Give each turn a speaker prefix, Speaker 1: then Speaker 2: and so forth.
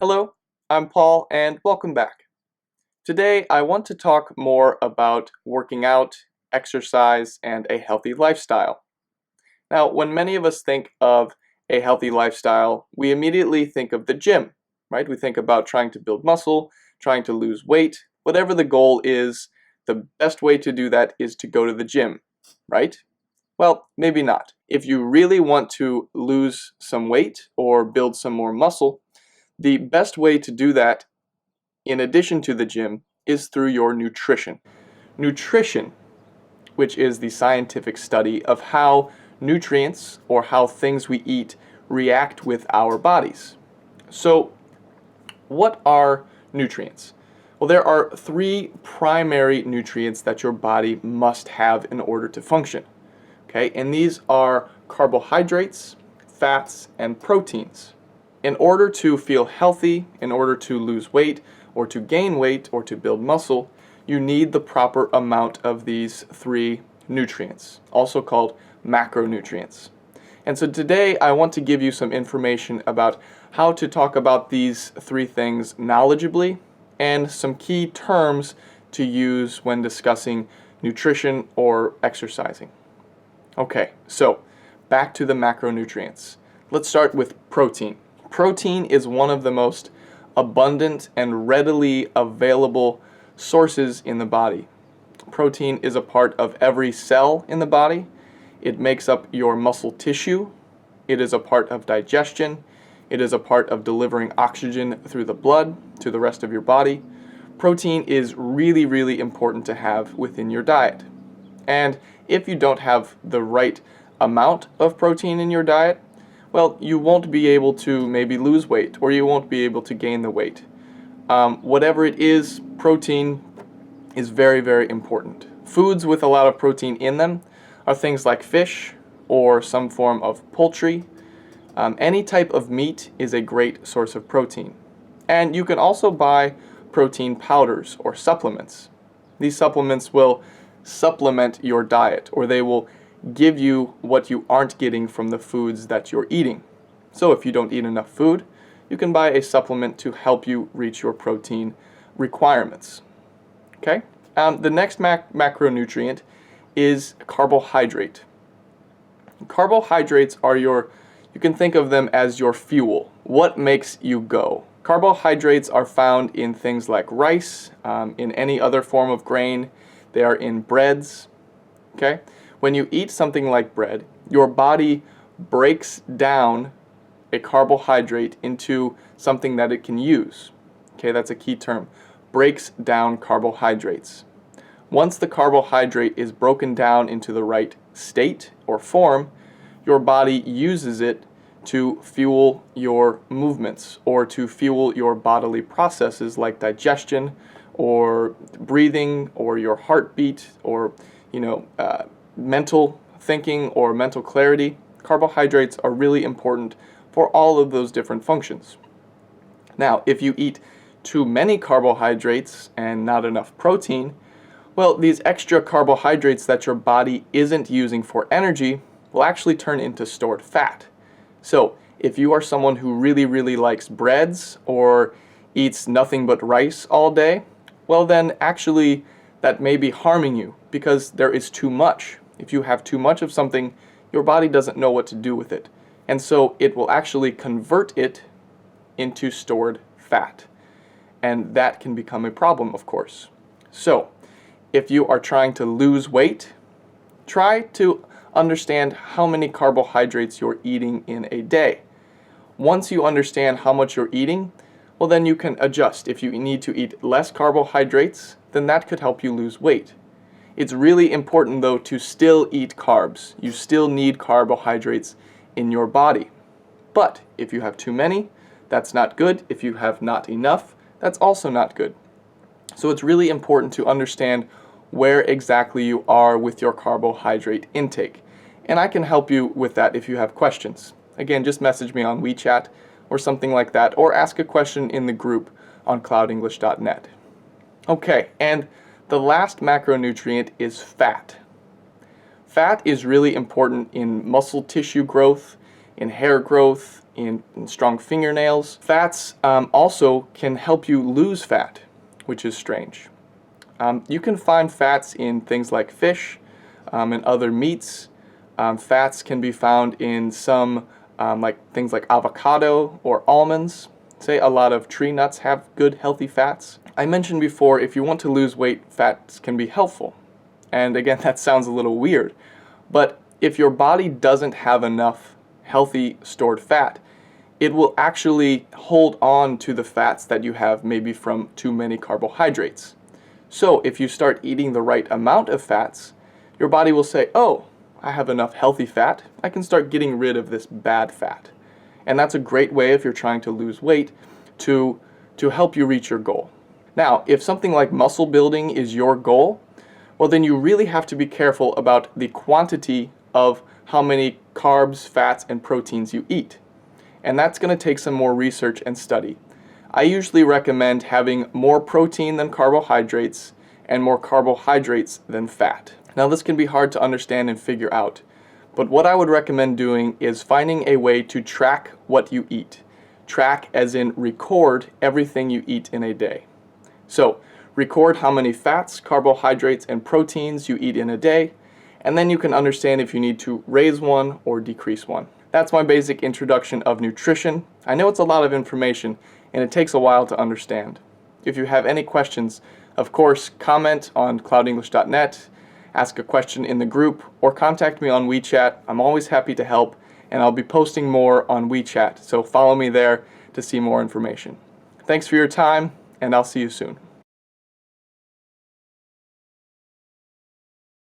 Speaker 1: Hello, I'm Paul and welcome back. Today I want to talk more about working out, exercise, and a healthy lifestyle. Now, when many of us think of a healthy lifestyle, we immediately think of the gym, right? We think about trying to build muscle, trying to lose weight, whatever the goal is, the best way to do that is to go to the gym, right? Well, maybe not. If you really want to lose some weight or build some more muscle, the best way to do that, in addition to the gym, is through your nutrition. Nutrition, which is the scientific study of how nutrients or how things we eat react with our bodies. So, what are nutrients? Well, there are three primary nutrients that your body must have in order to function. Okay, and these are carbohydrates, fats, and proteins. In order to feel healthy, in order to lose weight, or to gain weight, or to build muscle, you need the proper amount of these three nutrients, also called macronutrients. And so today I want to give you some information about how to talk about these three things knowledgeably and some key terms to use when discussing nutrition or exercising. Okay, so back to the macronutrients. Let's start with protein. Protein is one of the most abundant and readily available sources in the body. Protein is a part of every cell in the body. It makes up your muscle tissue. It is a part of digestion. It is a part of delivering oxygen through the blood to the rest of your body. Protein is really, really important to have within your diet. And if you don't have the right amount of protein in your diet, well, you won't be able to maybe lose weight or you won't be able to gain the weight. Whatever it is, protein is very, very important. Foods with a lot of protein in them are things like fish or some form of poultry. Any type of meat is a great source of protein. And you can also buy protein powders or supplements. These supplements will supplement your diet, or they will give you what you aren't getting from the foods that you're eating. So if you don't eat enough food, you can buy a supplement to help you reach your protein requirements. Okay? The next macronutrient is carbohydrate. Carbohydrates are you can think of them as your fuel. What makes you go? Carbohydrates are found in things like rice, in any other form of grain. They are in breads. Okay? When you eat something like bread, your body breaks down a carbohydrate into something that it can use. Okay, that's a key term. Breaks down carbohydrates. Once the carbohydrate is broken down into the right state or form, your body uses it to fuel your movements or to fuel your bodily processes like digestion or breathing or your heartbeat or mental thinking or mental clarity. Carbohydrates are really important for all of those different functions. Now, if you eat too many carbohydrates and not enough protein, well, these extra carbohydrates that your body isn't using for energy will actually turn into stored fat. So, if you are someone who really, really likes breads or eats nothing but rice all day, well then actually that may be harming you because there is too much. If you have too much of something, your body doesn't know what to do with it. And so it will actually convert it into stored fat. And that can become a problem, of course. So, if you are trying to lose weight, try to understand how many carbohydrates you're eating in a day. Once you understand how much you're eating, well then you can adjust. If you need to eat less carbohydrates, then that could help you lose weight. It's really important though to still eat carbs. You still need carbohydrates in your body. But if you have too many, that's not good. If you have not enough, that's also not good. So it's really important to understand where exactly you are with your carbohydrate intake. And I can help you with that if you have questions. Again, just message me on WeChat or something like that, or ask a question in the group on cloudenglish.net. Okay, and the last macronutrient is fat. Fat is really important in muscle tissue growth, in hair growth, in strong fingernails. Fats also can help you lose fat, which is strange. You can find fats in things like fish and other meats. Fats can be found in some like things like avocado or almonds. Say a lot of tree nuts have good healthy fats. I mentioned before, if you want to lose weight, fats can be helpful. And again, that sounds a little weird, but if your body doesn't have enough healthy stored fat, it will actually hold on to the fats that you have maybe from too many carbohydrates. So if you start eating the right amount of fats, your body will say, oh, I have enough healthy fat, I can start getting rid of this bad fat. And that's a great way if you're trying to lose weight to help you reach your goal. Now, if something like muscle building is your goal, well then you really have to be careful about the quantity of how many carbs, fats, and proteins you eat. And that's going to take some more research and study. I usually recommend having more protein than carbohydrates and more carbohydrates than fat. Now this can be hard to understand and figure out, but what I would recommend doing is finding a way to track what you eat. Track as in record everything you eat in a day. So record how many fats, carbohydrates, and proteins you eat in a day, and then you can understand if you need to raise one or decrease one. That's my basic introduction of nutrition. I know it's a lot of information and it takes a while to understand. If you have any questions, of course, comment on cloudenglish.net, ask a question in the group, or contact me on WeChat. I'm always happy to help, and I'll be posting more on WeChat, so follow me there to see more information. Thanks for your time, and I'll see you soon.